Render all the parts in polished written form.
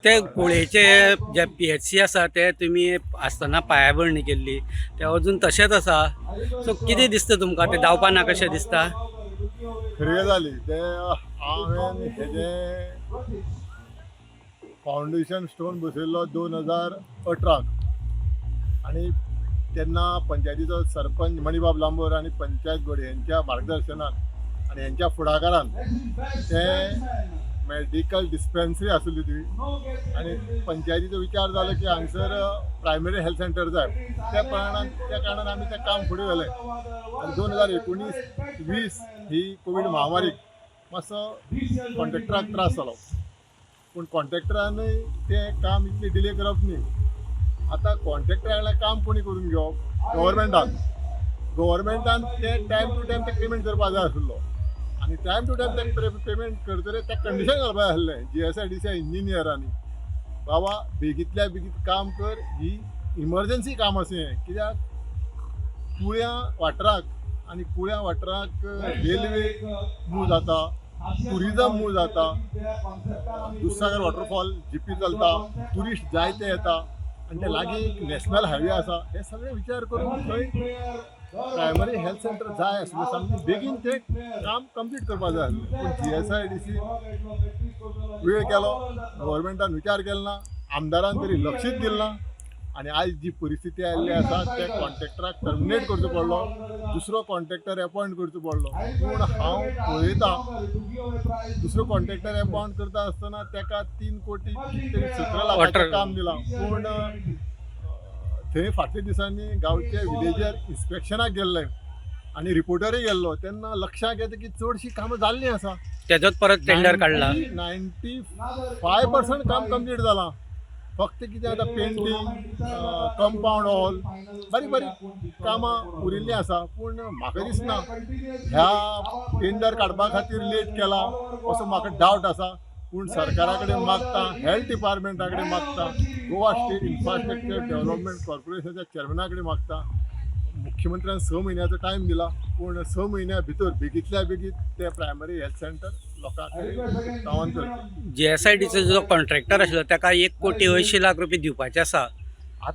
ते कुळेचे जे PHC आसा ते तुमी आसतना पायाभरणी केल्ली ते अजून तशेंच आसा. सो कितें दिसता तुमकां ते जावपा ना कशें दिसता? खरी जाली ते हांवें हेजें फावंडेशन स्टोन बसयल्लो 2018 आणि तेन्ना पंचायतीचो सरपंच मणिबाब लांबर आणि पंचायत गड यांच्या मार्गदर्शनान आणि यांच्या फुडाकारान ते मेडिकल डिस्पेन्सरी आसली ती आणि पंचायतीचो विचार जालो की हांगसर प्रायमरी हेल्थ सेंटर जाय. त्या कारणान आमी तें काम फुडें व्हेलें आणि 2019-20 ही कोवीड महामारीक मातसो कॉन्ट्रॅक्टराक त्रास जालो, पूण कॉन्ट्रॅक्टरानूय तें काम इतलें डिले करप न्ही. आतां कॉन्ट्रॅक्टराक काम कोणी करून घेवप? गव्हर्मेंटान तें टायम टू टायम तें पेमेंट करपाक जाय आसलो आणि टायम टू टायम तें पेमेंट करतले तें कंडिशन घालपाक जाय आसलें GSIDC इंजिनियरांनी. बाबा बेगींतल्या बेगीन काम कर, ही इमर्जन्सी काम अशें. कित्याक कुळ्या वाठाराक आणि कुळ्या वाठाराक रेल्वे मूव जाता, टुरिजम मूव जाता, दुधसागर वॉटरफॉल GP चलता, ट्युरिस्ट जायते येता आणि ते लागीं एक नॅशनल हायवे आसा. हे सगळे विचार करून थंय प्रायमरी हेल्थ सेंटर जाय आसलें. सामकें बेगीन तें काम कंप्लीट करपाक जाय आसलें. पूण GSIDC वेळ केलो, गव्हर्मेंटान विचार केलो ना, आमदारान तरी लक्षच दिलें ना आणि आयज जी परिस्थिती आयिल्ली आसा त्या कॉन्ट्रॅक्टराक टर्मिनेट करचो पडलो, दुसरो कॉन्ट्रॅक्टर अपॉयंट करचो पडलो. पूण हांव पळयतां दुसरो कॉन्ट्रॅक्टर अपॉयंट करता आसतना तेका 3 कोटी 17 लाखाचें काम दिलां. पूण थंय फाटल्या दिसांनी गांवच्या विलेजर इन्स्पेक्शनाक गेल्ले आणि रिपोर्टरूय गेल्लो तेन्ना लक्षाक येता की चडशीं कामां जाल्लीं आसा. तेजोच परत टेंडर काडला. 95% काम कंप्लीट जालां. फक्त कितें आतां पेंटींग, कंपाऊंड वॉल, बारीक बारीक कामां उरिल्लीं आसा. पूण म्हाका दिसना ह्या टेंडर काडपा खातीर लेट केला असो म्हाका डावट आसा. पूण सरकारा कडेन मागता, हेल्थ डिपार्टमेंटा कडेन मागता, गोवा स्टेट इन्फ्रास्ट्रक्चर डेव्हलपमेंट कॉर्पोरेशनच्या चेअरमॅना कडेन मागता. मुख्यमंत्र्यान 6 म्हयन्याचो टायम दिला, पूण 6 म्हयन्या भितर बेगींतल्या बेगीन ते प्रायमरी हेल्थ सेंटर लोकांक गांवांत करचे. GSIDC जो कॉन्ट्रॅक्टर आशिल्लो ताका 1,80,00,000 रुपया दिवपाचे आसा.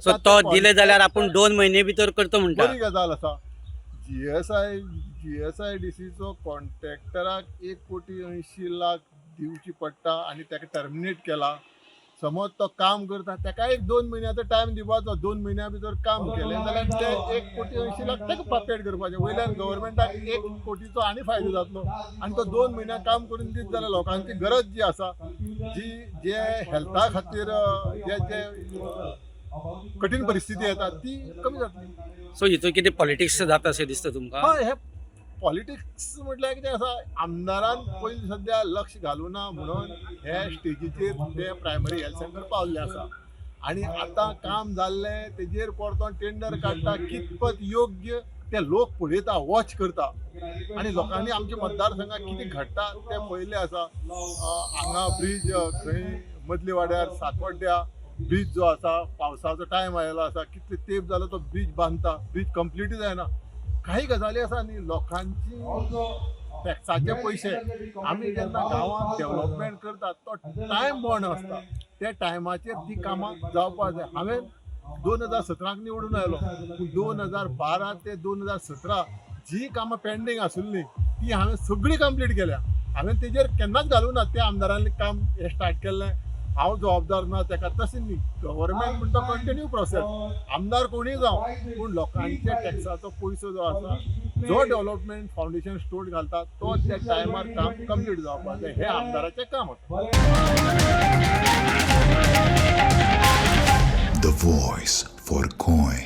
सो तो दिले जाल्यार आपूण 2 म्हयने भितर करतो म्हणटा. बरी गजाल आसा. GSIDCचो कॉन्ट्रॅक्टराक 1,80,00,000 दिवची पडटा आणि ताका टर्मिनेट केला. समज तो काम करता ताका 1-2 म्हयन्याचो टायम दिवपाचो. 2 म्हयन्या भितर काम केलें जाल्यार ते 1,80,00,000 ताका पेड करपाचें. वयल्यान गव्हर्मेंटाक 1 कोटीचो आनी फायदो जातलो आनी तो 2 म्हयन्या काम करून दीत जाल्यार लोकांची गरज जी आसा, जे हेल्था खातीर जे कठीण परिस्थिती येता ती कमी जातली. सो हितून कितें पॉलिटिक्स जाता अशें दिसता तुमकां? हय, हे पॉलिटिक्स म्हटल्यार कितें आसा, आमदारान पयलीं सद्या लक्ष घालूना म्हणून हे स्टेजीचेर ते प्रायमरी हेल्थ सेंटर पावल्ले आसा आणि आतां काम जाल्लें तेजेर परतो टेंडर काडटा. कितपत योग्य ते लोक पळयता, वॉच करता आणि लोकांनी आमच्या मतदारसंघात कितें घडटा ते पळयल्लें आसा. हांगा ब्रीज खंय मदले वाड्यार सातवड्ड्या ब्रीज जो आसा, पावसाचो टायम आयलो आसा, कितले तेंप जालो तो ब्रीज बांदता, ब्रीज कंप्लीट जायना. काही गजाली आसा न्ही, लोकांची टॅक्साचे पयशे आमी जेन्ना गांवांत डेव्हलपमेंट करतात तो टायम बॉन्ड आसता. त्या टायमाचेर ती कामां जावपाक जाय. हांवें 2017 निवडून आयलो, पूण 2012 ते 2017 जी कामां पेंडींग आशिल्लीं ती हांवें सगळीं कंप्लीट केल्या. हांवें तेजेर केन्नाच घालूं ना. त्या आमदारांनी काम हें स्टार्ट केल्लें, हांव जबाबदार ना ताका, तशें न्ही. गव्हर्मेंट म्हणटा कंटिन्यू प्रोसेस, आमदार कोणीय जावं, पूण लोकांच्या टॅक्साचो पयसो जो आसा, जो डेव्हलपमेंट फावंडेशन स्टोन घालता तो त्या टायमार काम कंप्लीट जावपाक जाय. हें आमदाराचें काम आसा. The voice for coin.